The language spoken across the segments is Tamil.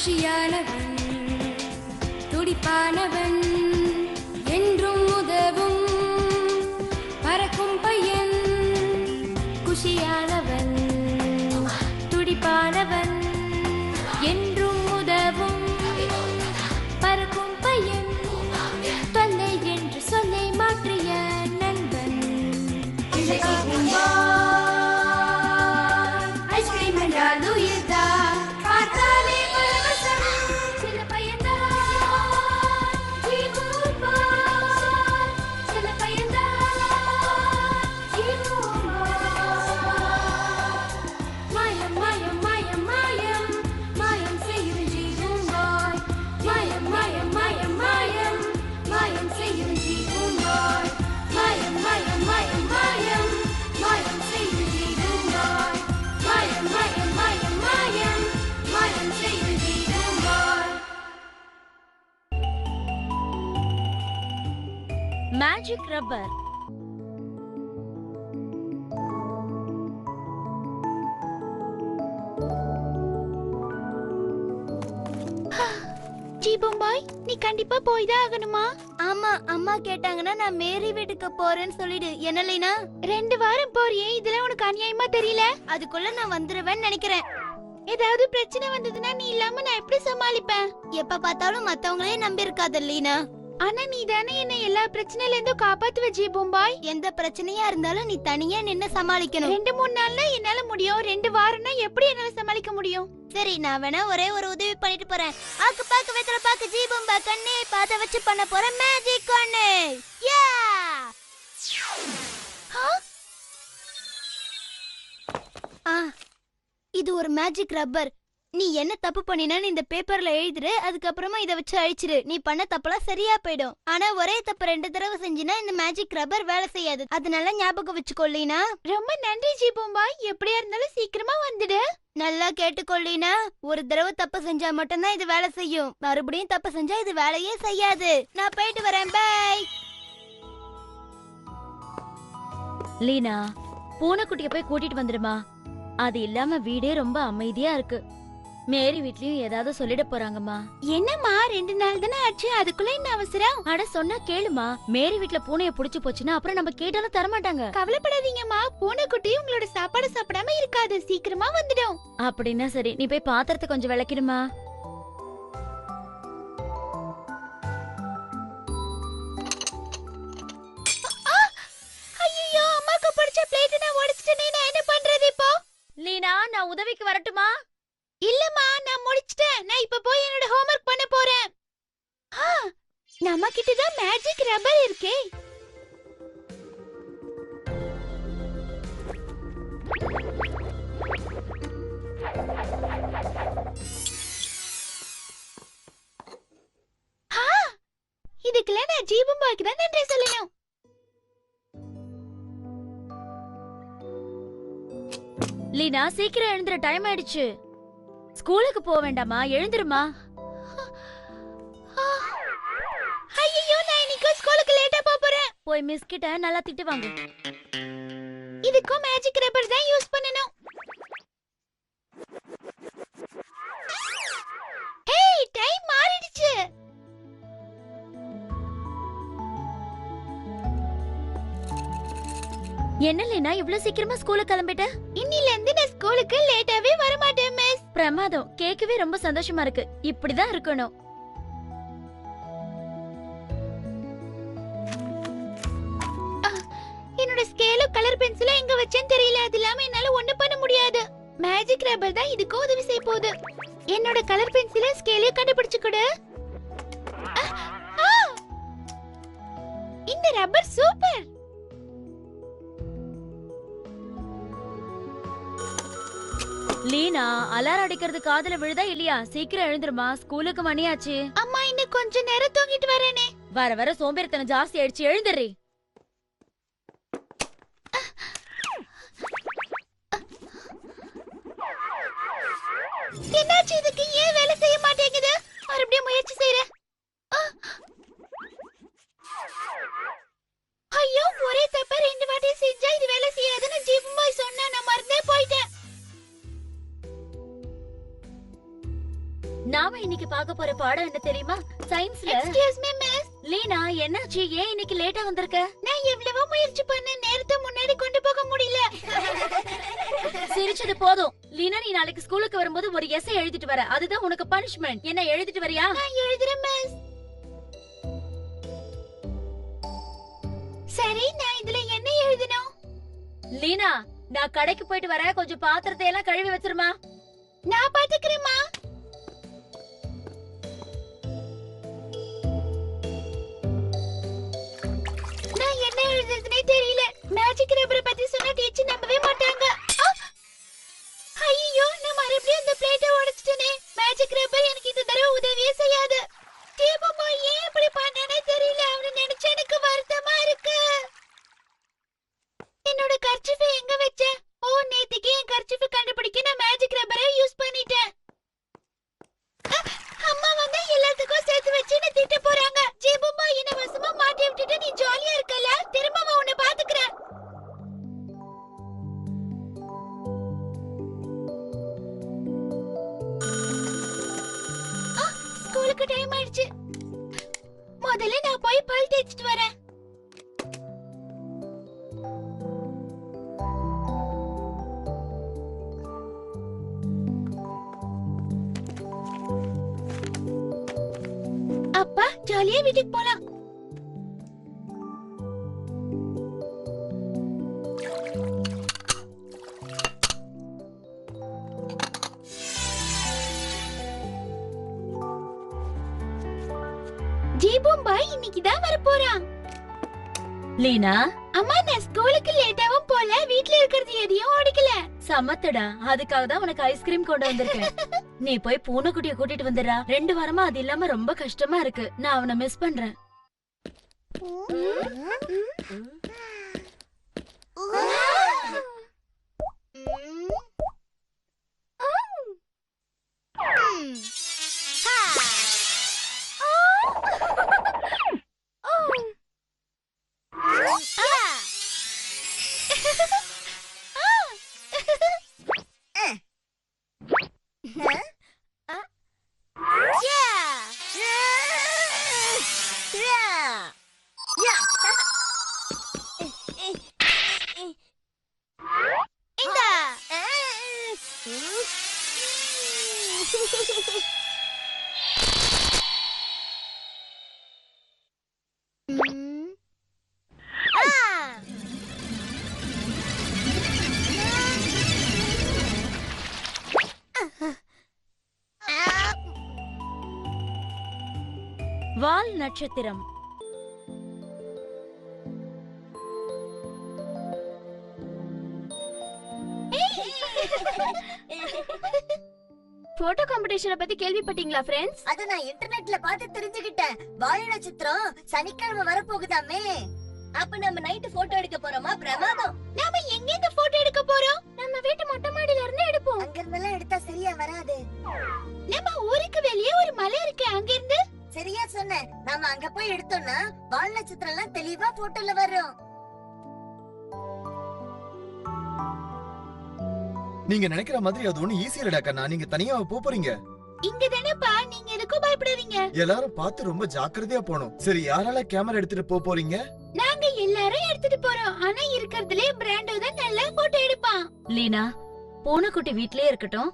குஷியானவன் துடிப்பானவன் என்றும் உதவும் பறக்கும் பையன் குஷியானவன் துடிப்பானவன் என்றும் உதவும் பறக்கும் பையன் தொல்லை என்று சொல்லை மாற்றிய நண்பன் ஐஸ்கிரீம் என்றால் உயிர்தான் பார்த்தாலே பரவசம் சில பையன்தான் சில பையன்தான் மாயம் மாயம் மாயம் மாயம் மாயம் செய்யும் ஜீவன்பாய் மாயம் மாயம் மாயம் மாயம் மாயம் செய்யும் ஜீவன்பாய் மாயம் மாயம் மாயம் மாயம் மாயம் செய்யும் ஜீவன்பாய் மாயம் மாயம் மாயம் மாயம் மாயம் செய்யும் ஜீவன்பாய் மேஜிக் ரப்பர். ஜீபம்பாய், நீ கண்டிப்பா போய் தான் ஆகணுமா? ஆமா, அம்மா கேட்டாங்கன்னா நான் மேரி வீட்டுக்கு போறேன்னு சொல்லிடு. என்ன லைனா? 2 வாரம் போறியே, இதுல உனக்கு அநியாயமா தெரியல? அதுக்குள்ள நான் வந்துருவேன்னு நினைக்கிறேன். ஏதாவது பிரச்சனை வந்ததுன்னா நீ இல்லாம நான் எப்படி சமாளிப்பேன்? எப்ப பார்த்தாலும் மத்தவங்களே நம்பி இருக்காத லீனா. ஆனா நீ தானே என்ன எல்லா பிரச்சனையில இருந்தும் காப்பாத்துவ ஜீபம்பாய். எந்த பிரச்சனையா இருந்தாலும் நீ தனியா நின்னு சமாளிக்கணும். 2-3 நாள்ல என்னால முடியும், 2 வாரம்னா எப்படி என்னால சமாளிக்க முடியும்? சரி, நான் வேணா ஒரே ஒரு உதவி பண்ணிட்டு போறேன். ஆக்கு பாக்கு வெத்தல பாக்கு ஜீபம்பா கண்ணே பாத வச்சு பண்ண போறேன் மேஜிக் கண்ணே. யா! இது ஒரு மேஜிக் ரப்பர். நீ என்ன தப்பு பண்ணினான்னு இந்த பேப்பர்ல எழுதிரு. அதுக்கப்புறமா இத வச்சு அழிச்சிரு. நீ பண்ண தப்பெல்லாம் சரியா போயிடும். ஆனா ஒரே தப்பு 2 தடவை செஞ்சினா இந்த மேஜிக் ரப்பர் வேலை செய்யாது. அதனால ஞாபகம் வச்சுக்கொள்ளீனா. ரொம்ப நன்றி ஜீபம்பாய். எப்படியா இருந்தாலும் சீக்கிரமா வந்துடு. நல்லா கேட்டுக்கொள்ளீனா, ஒரு தடவை தப்பு செஞ்சா மட்டும்தான் இது வேலை செய்யும். மறுபடியும் தப்பு செஞ்சா இது வேலையே செய்யாது. நான் போயிட்டு வரேன். பை. லீனா, பூனைக்குட்டிய போய் கூட்டிட்டு வந்துடுமா. அது இல்லாம வீடே ரொம்ப அமைதியா இருக்கு. மேரி வீட்லயும் ஏதாவது சொல்லிட போறாங்கம்மா. என்னம்மா, 2 நாள் தானே ஆச்சு, அதுக்குள்ள என்ன அவசரம்? அட சொன்னா கேளுமா. மேரி வீட்ல பூனைய புடிச்சு போச்சுன்னா அப்புறம் நம்ம கேட்டாலும் தரமாட்டாங்க. கவலைப்படாதீங்கம்மா, பூனைக்குட்டி உங்களோட சாப்பாடு சாப்பிடாம இருக்காது, சீக்கிரமா வந்துடும். அப்படின்னா சரி, நீ போய் பாத்திரத்தை கொஞ்சம் விளக்கிடுமா. ஐயோ, அம்மாக்கு பிடிச்ச பிளேட் நான் உடைச்சிட்டேனே, நான் என்ன பண்றது இப்போ? லீனா, நான் உதவிக்கு வரட்டுமா? இல்லம்மா, நான் முடிச்சிட்டேன். நான் இப்ப போய் என்னோட ஹோம்வொர்க் பண்ண போறேன். நம்ம கிட்ட தான் மேஜிக் ரப்பர் இருக்கே. இதுக்கெல்லாம் நான் ஜீபம்பாய்க்கு தான் நன்றி சொல்லணும். லீனா, சீக்கிரம் எழுந்துற, டைம் ஆயிடுச்சு. ஸ்கூலுக்கு போக வேண்டாமா? எழுந்துருமா. ஐயோ, நான் இன்னைக்கு ஸ்கூலுக்கு லேட்டா போறேன். போய் மிஸ் கிட்ட நல்லா திட்டு வாங்க. இதுக்கும் மேஜிக் ரப்பர் தான் யூஸ் பண்ணனும். ஹேய், டைம் மாறிடுச்சு. என்ன லீனா, இவ்ளோ சீக்கிரமா ஸ்கூலுக்கு கிளம்பிட்ட? இன்னில இருந்து நான் ஸ்கூலுக்கு லேட்டாவே வர மாட்டேன் மிஸ். பிரமாதம், கேட்கவே ரொம்ப சந்தோஷமா இருக்கு. இப்படிதான் இருக்கணும். என்னோட ஸ்கேலும் கலர் பென்சிலும் எங்க வச்சேன்னு தெரியல. அது இல்லாம என்னால ஒண்ணு பண்ண முடியாது. மேஜிக் ரப்பர் தான் இதுக்கு உதவி செய்ய போகுது. என்னோட கலர் பென்சிலும் ஸ்கேலையும் கண்டுபிடிச்சு கொடு. இந்த ரப்பர் சூப்பர். லீனா, அலாரம் அடிக்கிறது காதுல விழுதா இல்லையா? சீக்கிரம் எழுந்துருமா, ஸ்கூலுக்கு மணியாச்சு. அம்மா, இன்னும் கொஞ்ச நேரம் தூங்கிட்டு வரேனே. வர வர சோம்பேறித்தனம் ஜாஸ்தி ஆயிடுச்சு, எழுந்துறி. என்னாச்சு இதுக்கு? ஏன் வேலை செய்ய மாட்டேங்குது? மறுபடியும் முயற்சி செய்றேன். ஐயோ, ஒரே தப்ப 2 வாட்டி செஞ்சா இது வேலை செய்யாதுன்னு ஜீபம்பாய் சொன்னா நான் மறந்தே போயிட்டேன். நாம இன்னைக்கு பார்க்க போற பாடம் என்ன தெரியுமா? சயின்ஸ்ல. Excuse me miss. லீனா என்னாச்சு? ஏன் இன்னைக்கு லேட்டா வந்திருக்க? நான் எவ்வளவோ முயற்சி பண்ணேன், நேரத்தை முன்னாடி கொண்டு போக முடியல. சிரிச்சது போதும். லீனா, நீ நாளைக்கு ஸ்கூலுக்கு வரும்போது ஒரு எஸ்ஸே எழுதிட்டு வர. அதுதான் உனக்கு பனிஷ்மெண்ட். என்ன எழுதிட்டு வரியா? நான் எழுதுறேன் மிஸ். சரி, நான் இதுல என்ன எழுதணும்? லீனா, நான் கடைக்கு போயிட்டு வர, கொஞ்சம் பாத்திரத்தை எல்லாம் கழுவி வச்சிருமா. நான் பாத்துக்கிறேம்மா. நான் என்ன எழுதுறதுனே தெரியல. மேஜிக் ரப்பரை பத்தி சொன்னா டீச்சர் நம்பவே மாட்டாங்க. ஐயோ, நான் மறுபடியும் அந்த பிளேட்டை உடைச்சிட்டேனே. மேஜிக் ரப்பர் எனக்கு இந்த தடவை உதவியே செய்யாது. தீபமா ஏன் இப்படி பண்ணனே தெரியல. அவனை நினைச்சா எனக்கு வருத்தமா இருக்கு. என்னோட கர்ச்சீஃபை எங்க வச்சேன்? ஓ, நேத்திக்கு என் கர்ச்சீஃபை கண்டுபிடிக்க நான் மேஜிக் ரப்பரை யூஸ் பண்ணிட்டேன். அம்மா வந்து எல்லாத்துக்கும் சேர்த்து வச்சு என்ன திட்ட போறாங்க. ஜீபுமா, என்ன வசமா மாட்டி விட்டுட்டு நீ ஜாலியா இருக்கல. திரும்ப அவ உன்னை பாத்துக்கிறேன். ஸ்கூலுக்கு டைம் ஆயிடுச்சு. முதல்ல நான் போய் பல் தேய்ச்சிட்டு வரேன். அப்பா, ஜாலியா வீட்டுக்கு போலாம். ஜீபும் பாய் இன்னைக்கு தான் வர போறான். லீனா, அம்மா, நான் ஸ்கூலுக்கு லேட்டாவும் போல, வீட்ல இருக்கிறது எதையும் ஓடிக்கல. சமத்தடா. அதுக்காக தான் உனக்கு ஐஸ்கிரீம் கொண்டு வந்திருக்கேன். நீ போய் பூனைக்குட்டிய கூட்டிட்டு வந்துடுறா. 2 வாரமா அது இல்லாம ரொம்ப கஷ்டமா இருக்கு. நான் அவனை மிஸ் பண்றேன். வால் நட்சத்திரம். போட்டோ காம்படிஷனை பத்தி கேள்விப்பட்டீங்களா ஃப்ரெண்ட்ஸ்? அத நான் இன்டர்நெட்ல பார்த்து தெரிஞ்சுக்கிட்டேன். வால் நட்சத்திரம் சனிக்கிழமை வரப்போகுதாமே. அப்ப நம்ம நைட் போட்டோ எடுக்க போறோமா? பிரமாதம். நாம எங்க இந்த போட்டோ எடுக்க போறோம்? நம்ம வீட்டு மொட்டை மாடியில இருந்து எடுப்போம். அங்க இருந்தெல்லாம் எடுத்தா சரியா வராது. நம்ம ஊருக்கு வெளியே ஒரு மலை இருக்கு, அங்க இருந்து. சரியா சொன்ன. நாம அங்க போய் எடுத்தோம்னா வால் நட்சத்திரம் எல்லாம் தெளிவா போட்டோல வரும். நீங்க நினைக்கிற மாதிரி அது ஒண்ணு ஈஸி இல்லடா கண்ணா. நீங்க தனியா போறீங்க. இங்க தானேப்பா, நீங்க எதுக்கும் பயப்படாதீங்க. எல்லாரும் பார்த்து ரொம்ப ஜாக்கிரதையா போணும். சரி, யாரால கேமரா எடுத்துட்டு போறீங்க? நாங்க எல்லாரும் எடுத்துட்டு போறோம். ஆனா இருக்கிறதுலே பிராண்டோ தான் நல்லா போட்டோ எடுப்பான். லீனா, பூனைக்குட்டி வீட்லயே இருக்கட்டும்.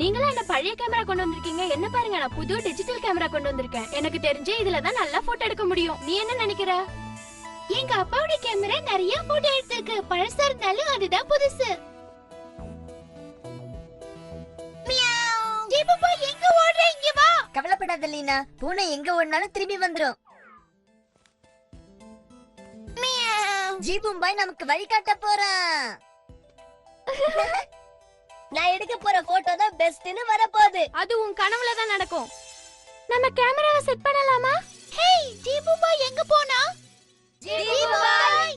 நீங்களா என்ன பழைய கேமரா கொண்டு வந்திருக்கீங்க? என்ன பாருங்க, நான் புது டிஜிட்டல் கேமரா கொண்டு வந்திருக்கேன். எனக்கு தெரிஞ்சு இதுல தான் நல்லா போட்டோ எடுக்க முடியும். நீ என்ன நினைக்கிற? எங்க அப்பாவோட கேமரா நிறைய போட்டோ எடுத்திருக்கு. பழசா இருந்தாலும் அதுதான் புதுசு. ஜீபுப்பா, எங்க ஓடுற? இங்க வா. கவலைப்படாத லீனா, பூனை எங்க ஓடினாலும் திரும்பி வந்துரும். ஜீபும் பாய் நமக்கு வழிகாட்ட போறான். நான் எடுக்க போற போட்டோ தான் பெஸ்ட்னு வரப்போகுது. அது உன் கனவுல தான் நடக்கும். நம்ம கேமராவை செட் பண்ணலாமா? ஹேய், ஜீபுப்பா எங்க போனா? ஜீபுபாய்,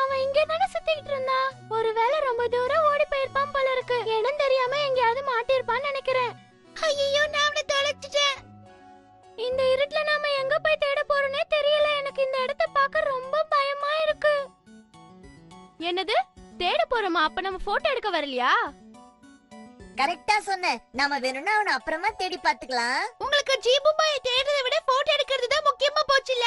அவன் இங்க தான சுத்திட்டு இருந்தா. ஒருவேளை ரொம்ப தூரம் ஓடி போயிருப்பான் போல இருக்கு. இடம் தெரியாம எங்கயாவது மாட்டிருப்பான்னு நினைக்கிறேன். ஐயோ, நான் அவனை தொலைச்சிட்டேன். இந்த இருட்டுல நாம எங்க போய் தேட போறோம்னே தெரியல. எனக்கு இந்த இடத்தை பார்க்க ரொம்ப பயமா இருக்கு. என்னது? தேட போற போறோமா? அப்ப நம்ம போட்டோ எடுக்க வரலையா? கரெக்டா சொன்ன. நாம வேணும்னா அவனை அப்புறமா தேடி பாத்துக்கலாம். உங்களுக்கு ஜீபுபாய் தேடுறதை விட போட்டோ எடுக்கிறது தான் முக்கியமா போச்சுல?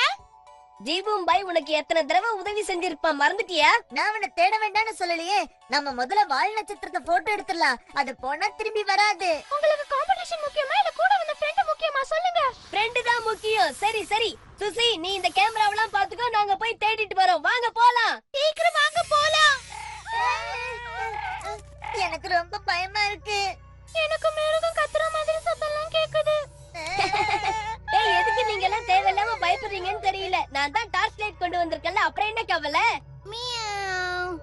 ஜீபும் பாய் உனக்கு எத்தனை தடவை உதவி செஞ்சிருப்பான், மறந்துட்டியா? நான் அவனை தேட வேண்டாம்னு சொல்லலையே. நம்ம முதல்ல வால் நட்சத்திரத்தை போட்டோ எடுத்துடலாம். அது போனா திரும்பி வராது. உங்களுக்கு காம்படிஷன் முக்கியமா இல்ல கூட வந்த ஃப்ரெண்ட் முக்கியமா? சொல்லுங்க. ஃப்ரெண்ட் தான் முக்கியம். சரி சரி சுசி, நீ இந்த கேமராவெல்லாம் பாத்துக்கோ. நாங்க போய் தேடிட்டு வரோம். வாங்க போலாம். சீக்கிரம் வாங்க போலாம். எனக்கு ரொம்ப பயமா இருக்கு. எனக்கு மிருகம் கத்துற மாதிரி சத்தம்லாம் கேக்குது. ஏய், எதுக்கு நீங்க எல்லாம் தேவையில்லாம பயப்படுறீங்கன்னு தெரியல. நான் தான் டார்ச் லைட் கொண்டு வந்திருக்கேன்ல, அப்புறம் என்ன கவலை? மியாவ்.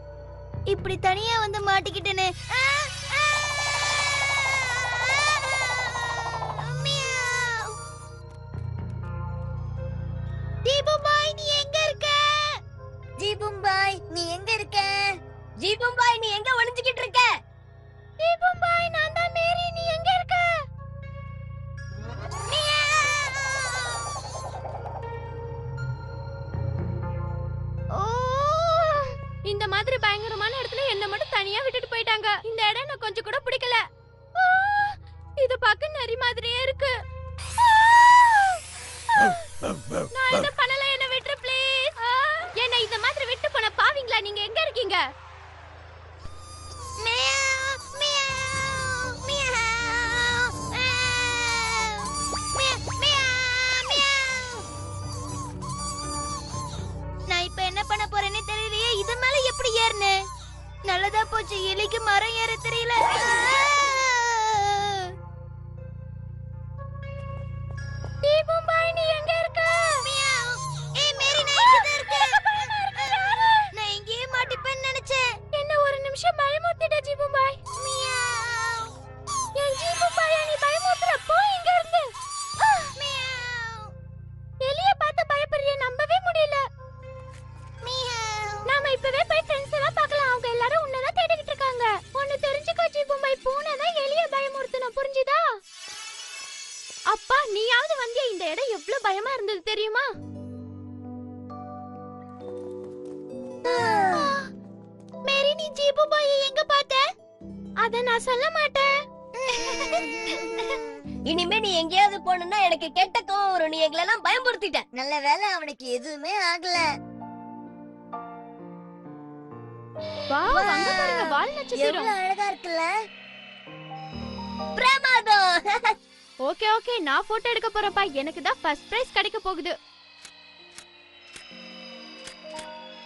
இப்படி தனியா வந்து மாட்டிக்கிட்டேனே. மியாவ். ஜீபுபாய் நீ எங்க இருக்க? ஜீபும் பாய் நீ எங்க இருக்க? ஜீபும் பாய் நீ எங்க ஒளிஞ்சுக்கிட்டு இருக்க? ஜீபுபாய் நான் தான் மேரி, நீ எங்க இருக்க? இந்த மாதிரி பயங்கரமான இடத்துல என்ன மட்டும் தனியா விட்டுட்டு போயிட்டாங்க. இந்த இடம் எனக்கு கொஞ்சம் கூட பிடிக்கல. இது பார்க்க நரி மாதிரியே இருக்கு. நான் இத பண்ணல, என்ன விட்டுரு ப்ளீஸ். என்ன இந்த மாதிரி விட்டு போன பாவீங்களா? நீங்க எங்க இருக்கீங்க? நான் இப்ப என்ன பண்ண போறேன்னு தெரியலையே. இது மேல எப்படி ஏறனே? நல்லதா போச்சு, எலிக்கு மரம் ஏற தெரியல. தீபுபாய் நீ எங்க இருக்க? ஏய் மேரி, நான் இங்க தான் இருக்கேன். நான் இங்கேயே மாட்டிப்பேன்னு நினைச்சேன். என்ன ஒரு நிமிஷம் பயமுறுத்திட்ட ஜீபுபாய். என் ஜீபுபாய் நீ பயமுறுத்துற, போ இங்க இருந்து. எலிய பார்த்து பயப்படுறிய, நம்பவே முடியல. நாம இப்பவே போய் ஃப்ரெண்ட்ஸ் எல்லாம் பார்க்கலாம். அவங்க எல்லாரும் உன்னதான் தேடிக்கிட்டு இருக்காங்க. ஒன்னு தெரிஞ்சுக்கோ ஜீபுபாய், பூனை தான் எலிய பயமுறுத்தணும், புரிஞ்சுதா? அப்பா நீயாவது வந்தியா? இந்த இடம் எவ்வளவு பயமா இருந்தது தெரியுமா? மேரி நீ ஜீபுபாயை எங்க பார்த்த? அத நான் சொல்ல மாட்டேன். இனிமே நீ எங்கேயாவது போகணும்னா எனக்கு கெட்ட கோவம் வரும். நீ எங்களெல்லாம் பயமுறுத்திட்ட. நல்ல வேளை அவனுக்கு எதுவுமே ஆகல. வாவ், அங்க பாருங்க வால் நட்சத்திரம். எவ்வளவு அழகா இருக்குல்ல? பிரமாதம். ஓகே ஓகே, நான் போட்டோ எடுக்க போறேன்ப்பா. எனக்கு தான் ஃபர்ஸ்ட் பிரைஸ் கிடைக்க போகுது.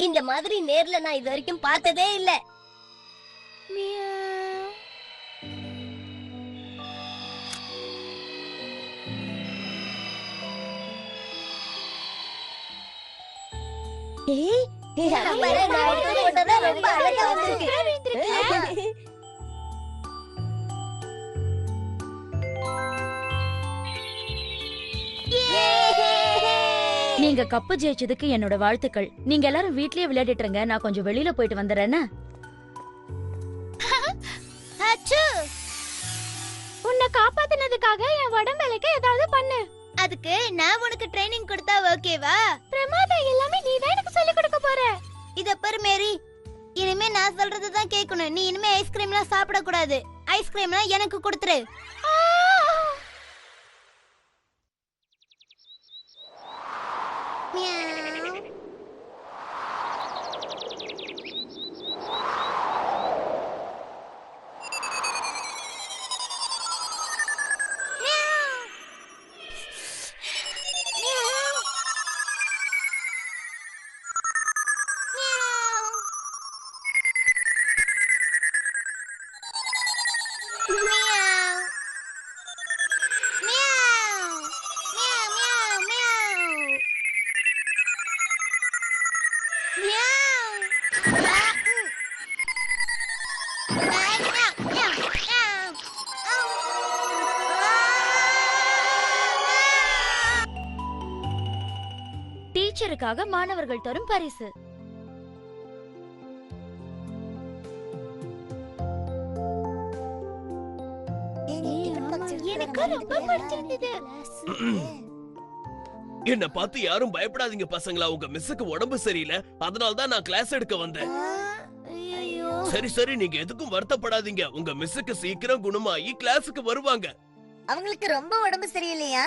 இந்த மாதிரி நேர்ல நான் இது வரைக்கும் பார்த்ததே இல்ல. ரொம்ப அழகா வந்திருக்கு. நீங்க கப்பு ஜெயிச்சதுக்கு என்னோட வாழ்த்துக்கள். நீங்க எல்லாரும் வீட்லயே விளையாடிட்டு இருங்க, நான் கொஞ்சம் வெளியில போயிட்டு வந்துடுறேன்னு. உன்னை காப்பாத்தினதுக்காக என் உடம்புக்கு ஏதாவது பண்ணு. அதுக்கு நான் உனக்கு ட்ரைனிங் கொடுத்தா ஓகேவா? பிரமாதம், எல்லாமே நீ தான் எனக்கு சொல்லி கொடுக்க போற. இத பாரு மேரி, இனிமே நான் சொல்றது தான் கேட்கணும். நீ இனிமே ஐஸ்கிரீம்லாம் சாப்பிட கூடாது. ஐஸ்கிரீம்லாம் எனக்கு கொடுத்துரு. டீச்சருக்காக மாணவர்கள் தரும் பரிசு. எனக்கு ரொம்ப பிடிச்சிருந்தது. என்ன பார்த்து யாரும் பயப்படாதீங்க பசங்களா. உங்க மிஸ்ஸுக்கு உடம்பு சரியில்லை, அதனால தான் நான் கிளாஸ் எடுக்க வந்தேன். ஐயோ சரி சரி, நீங்க எதுக்கும் வருத்தப்படாதீங்க. உங்க மிஸ்ஸுக்கு சீக்கிரம் குணமாயி கிளாஸுக்கு வருவாங்க. அவங்களுக்கு ரொம்ப உடம்பு சரியில்லையா?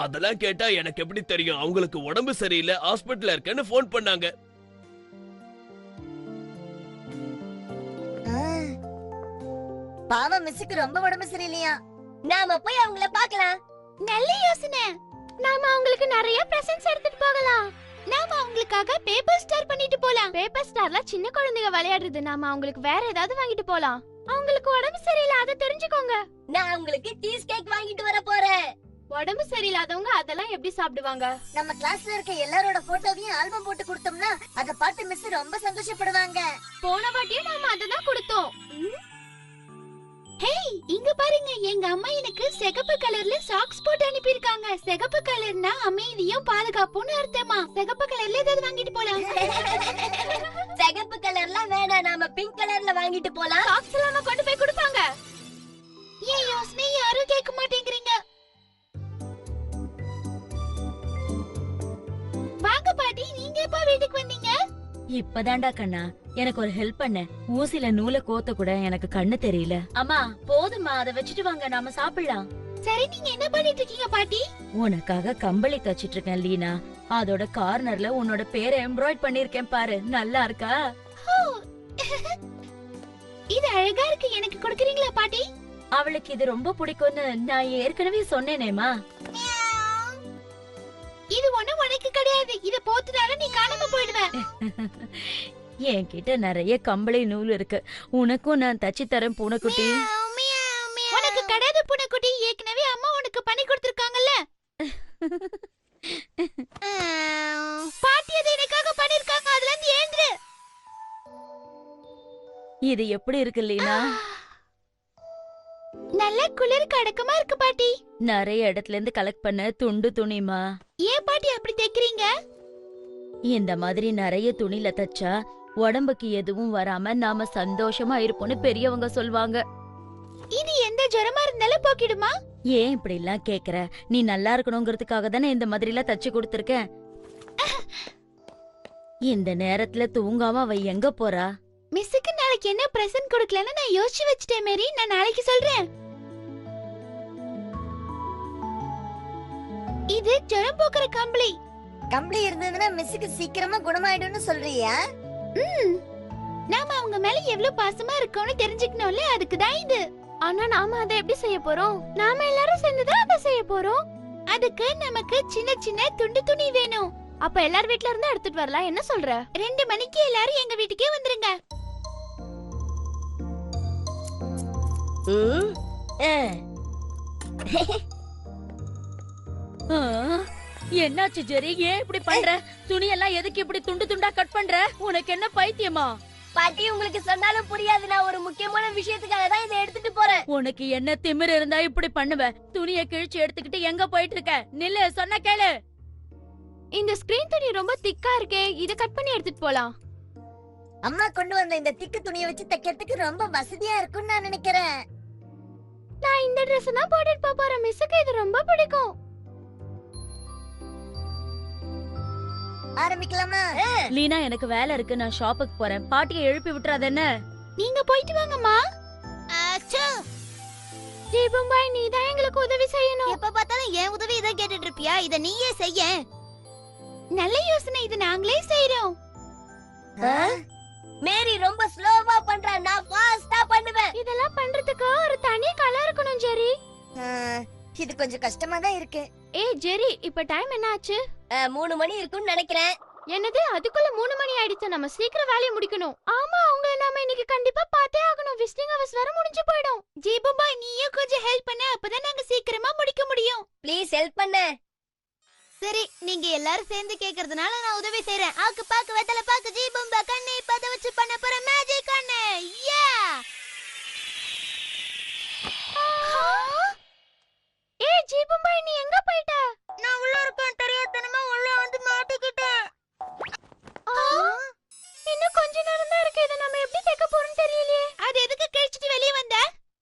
அதெல்லாம் கேட்டா எனக்கு எப்படி தெரியும்? அவங்களுக்கு உடம்பு சரியில்லை, ஹாஸ்பிடல்ல இருக்கேன்னு ஃபோன் பண்ணாங்க. பாவம், மிஸ்ஸுக்கு ரொம்ப உடம்பு சரியில்லையா? நாம போய் அவங்கள பார்க்கலாம். நல்ல யோசனை. நாம அவங்களுக்கு நிறைய பிரசன்ட்ஸ் எடுத்துட்டு போகலாம். நாம அவங்களுக்காக பேப்பர் ஸ்டார் பண்ணிட்டு போலாம். பேப்பர் ஸ்டார்ல சின்ன குழந்தைங்க விளையாடுறது. நாம அவங்களுக்கு வேற ஏதாவது வாங்கிட்டு போலாம். அவங்களுக்கு உடம்பு சரியில்லை, அதை தெரிஞ்சுக்கோங்க. நான் உங்களுக்கு சீஸ் கேக் வாங்கிட்டு வர போறேன். உடம்பு சரியில்லாதவங்க அதெல்லாம் எப்படி சாப்பிடுவாங்க? நம்ம கிளாஸ்ல இருக்க எல்லாரோட போட்டோவையும் ஆல்பம் போட்டு கொடுத்தோம்னா அத பார்த்து மிஸ் ரொம்ப சந்தோஷப்படுவாங்க. போன வாட்டியும் நாம அததான் கொடுத்தோம். ஹேய், இங்க பாருங்க, எங்க அம்மா எனக்கு சிகப்பு கலர்ல சாக்ஸ் போட்டு அனுப்பியிருக்காங்க. சிகப்பு கலர்னா அமைதியும் பாதுகாப்பும்னு அர்த்தமா. சிகப்பு கலர்ல ஏதாவது வாங்கிட்டு போலாம். சிகப்பு கலர்லாம் வேணாம், நாம பிங்க் கலர்ல வாங்கிட்டு போலாம். சாக்ஸ் எல்லாம் கொண்டு போய் கொடுப்பாங்க. ஏன் யோசனை யாரும் கேட்க மாட்டேங்கிறீங்க? வாங்க பாட்டி, நீங்க எப்ப வீட்டுக்கு வந்தீங்க? இப்பதான்டா கண்ணா, எனக்கு ஒரு ஹெல்ப் பண்ண. ஊசில நூலை கோத்த கூட எனக்கு கண்ணு தெரியல. அம்மா போதுமா, அதை வச்சுட்டு வாங்க, நாம சாப்பிடலாம். சரி, நீங்க என்ன பண்ணிட்டு இருக்கீங்க பாட்டி? உனக்காக கம்பளி தச்சிட்டு இருக்கேன் லீனா. அதோட கார்னர்ல உன்னோட பேரை எம்ப்ராய்ட் பண்ணிருக்கேன் பாரு, நல்லா இருக்கா? இது அழகா இருக்கு, எனக்கு கொடுக்கறீங்களா பாட்டி? அவளுக்கு இது ரொம்ப பிடிக்கும்னு நான் ஏற்கனவே சொன்னேனேமா. இது ஒண்ணு உனக்கு கிடையாது. இத போத்துனால நீ காணாம போயிடுவ. என்கிட்ட நிறைய கம்பளி நூல் இருக்கு, உனக்கும் நான் தச்சு தரேன் பூனைக்குட்டி. உனக்கு கிடையாது பூனைக்குட்டி, ஏற்கனவே அம்மா உனக்கு பண்ணி கொடுத்திருக்காங்கல்ல. பாட்டி அதை எனக்காக பண்ணிருக்காங்க, அதுல இருந்து ஏந்திரு. இது எப்படி இருக்கு லீனா? நல்ல குளிர் கடக்கமா இருக்கு பாட்டி. நிறைய இடத்துல இருந்து கலெக்ட் பண்ண துண்டு துணிமா. ஏன் பாட்டி அப்படி தைக்கிறீங்க? இந்த மாதிரி நிறைய துணில தச்சா உடம்புக்கு எதுவும் வராம நாம சந்தோஷமா இருப்போம்னு பெரியவங்க சொல்வாங்க. இது எந்த ஜுரமா இருந்தாலும் போக்கிடுமா? ஏன் இப்படி எல்லாம் கேக்குற? நீ நல்லா இருக்கணுங்கிறதுக்காக தானே இந்த மாதிரி எல்லாம் தச்சு கொடுத்திருக்கேன். இந்த நேரத்துல தூங்காம அவ எங்க போறா? மிஸ்ஸுக்கு நாளைக்கு என்ன பிரசன்ட் கொடுக்கலன்னு நான் யோசிச்சு வச்சிட்டேன் மேரி. நான் நாளைக்கு சொல்றேன். இது ஜுரம் போக்குற கம்பளி. கம்பளி இருந்ததுன்னா மிஸ்ஸுக்கு சீக்கிரமா குணமாயிடும்னு சொல்றியா? நாம அவங்க மேல எவ்வளவு பாசமா இருக்கோம்னு தெரிஞ்சுக்கணும்ல, அதுக்கு தான் இது. ஆனா நாம அதை எப்படி செய்ய போறோம்? நாம எல்லாரும் சேர்ந்துதான் அதை செய்ய போறோம். அதுக்கு நமக்கு சின்ன சின்ன துண்டு துணி வேணும். அப்ப எல்லார் வீட்ல இருந்து எடுத்துட்டு வரலாம், என்ன சொல்ற? 2 மணிக்கு எல்லாரும் எங்க வீட்டுக்கே வந்துருங்க. என்னாச்சு ஜெரி, ஏன் இப்படி பண்ற? துணியெல்லாம் எதுக்கு இப்படி துண்டு துண்டா கட் பண்ற? உனக்கு என்ன பைத்தியமா? பாட்டி, உங்களுக்கு சொன்னாலும் புரியாது. நான் ஒரு முக்கியமான விஷயத்துக்காக தான் இதை எடுத்துட்டு போறேன். உனக்கு என்ன திமிரு இருந்தா இப்படி பண்ணுவ? துணியை கிழிச்சு எடுத்துக்கிட்டு எங்க போயிட்டு இருக்க? நில்லு, சொன்ன கேளு. இந்த ஸ்கிரீன் துணி ரொம்ப திக்கா இருக்கே, இத கட் பண்ணி எடுத்துட்டு போலாம். அம்மா கொண்டு வந்த இந்த திக்கு துணியை வச்சு தைக்கிறதுக்கு ரொம்ப வசதியா இருக்கும்னு நான் நினைக்கிறேன். நான் இந்த Dress தான் போட்டுட்டு போறேன். மிஸ்ஸுக்கு இது ரொம்ப பிடிக்கும். ஆரம்பிக்கலாமா? லீனா, எனக்கு வேலை இருக்கு, நான் ஷாப்புக்கு போறேன். பாட்டியை எழுப்பி விட்டுறாத என்ன? நீங்க போயிட்டு வாங்கம்மா. தீபம்பாய், நீ தான் எங்களுக்கு உதவி செய்யணும். எப்ப பார்த்தாலும் என் உதவி இதை கேட்டுட்டு இருப்பியா? இத நீயே செய்ய. நல்ல யோசனை, இது நாங்களே செய்றோம். மேரி ரொம்ப ஸ்லோவா பண்றா, நான் ஃபாஸ்டா பண்ணுவேன். இதெல்லாம் பண்றதுக்கு ஒரு தனி கலை இருக்கணும் ஜெரி. இது கொஞ்சம் கஷ்டமா தான் இருக்கு. ஏய் ஜெரி, இப்ப டைம் என்ன ஆச்சு? 3 மணி இருக்கும்னு நினைக்கிறேன். என்னது, அதுக்குள்ள 3 மணி ஆயிடுச்சு. நம்ம சீக்கிரம் வேலையை முடிக்கணும். ஆமா, அவங்கள நாம இன்னைக்கு கண்டிப்பா பார்த்தே ஆகணும். விசிட்டிங் ஹவர்ஸ் வர முடிஞ்சு போய்டும். ஜீபுபாய், நீயும் கொஞ்சம் ஹெல்ப் பண்ணு, அப்பதான் நாங்க சீக்கிரமா முடிக்க முடியும். ப்ளீஸ் ஹெல்ப் பண்ணு. சரி, நீங்க எல்லாரும் சேர்ந்து கேக்குறதுனால நான் உதவி செய்றேன். ஆக்கு பாக்கு வெத்தல பாக்கு ஜீபும்பா கண்ணை பத வச்சு பண்ண போற மேஜிக் கண்ணு. யா! ஏய் ஜீபுபாய், நீ எங்க போயிட்ட? நான் உள்ள இருக்கேன், தெரியாதனமா உள்ள வந்து மாட்டிக்கிட்டேன். இன்னும் கொஞ்ச நேரம் தான் இருக்கு. இத நம்ம எப்படி தைக்க போறோம்னு தெரியலையே. அது எதுக்கு கிழிச்சிட்டு வெளிய வந்த?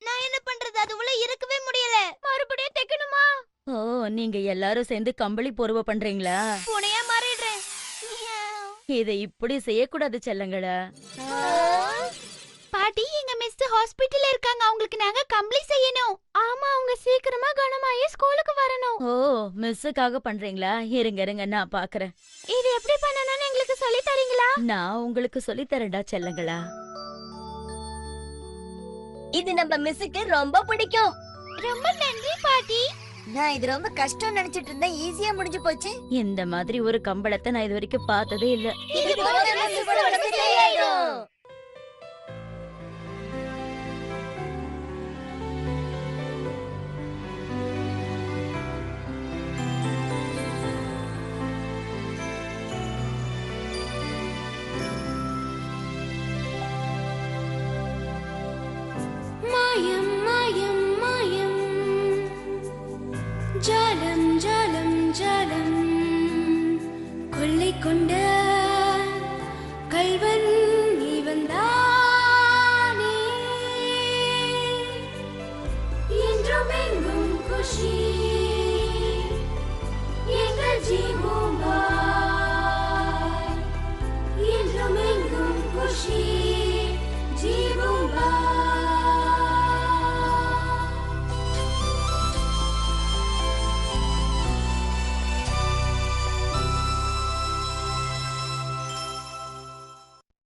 நான் என்ன பண்றது, அது உள்ள இருக்கவே முடியல. மறுபடியும் தைக்கணுமா? ஓ, நீங்க எல்லாரும் சேர்ந்து கம்பளி போர்வை பண்றீங்களா? புனையா மாறிடுறேன். இதை இப்படி செய்யக்கூடாது செல்லங்களா. ஹாஸ்பிடல்ல இருக்காங்க. அவங்களுக்கு நாங்க கம்பளி செய்யணும். ஆமா, அவங்க சீக்கிரமா குணமாயி ஸ்கூலுக்கு வரணும். ஓ மிஸ்ஸுக்காக பண்றீங்களா? இருங்க இருங்க, நான் பாக்குறேன். இது எப்படி பண்ணணும்னு எங்களுக்கு சொல்லி தரீங்களா? நான் உங்களுக்கு சொல்லி தரேன்டா செல்லங்களா. இது நம்ம மிஸ்ஸுக்கு ரொம்ப பிடிக்கும். ரொம்ப நன்றி பாட்டி. நான் இது ரொம்ப கஷ்டம் நினைச்சிட்டு இருந்தேன், ஈஸியா முடிஞ்சு போச்சு. இந்த மாதிரி ஒரு கம்பளத்தை நான் இது வரைக்கும் பார்த்ததே இல்ல. இது போல மிஸ் உடம்பு சரியாயிடும்.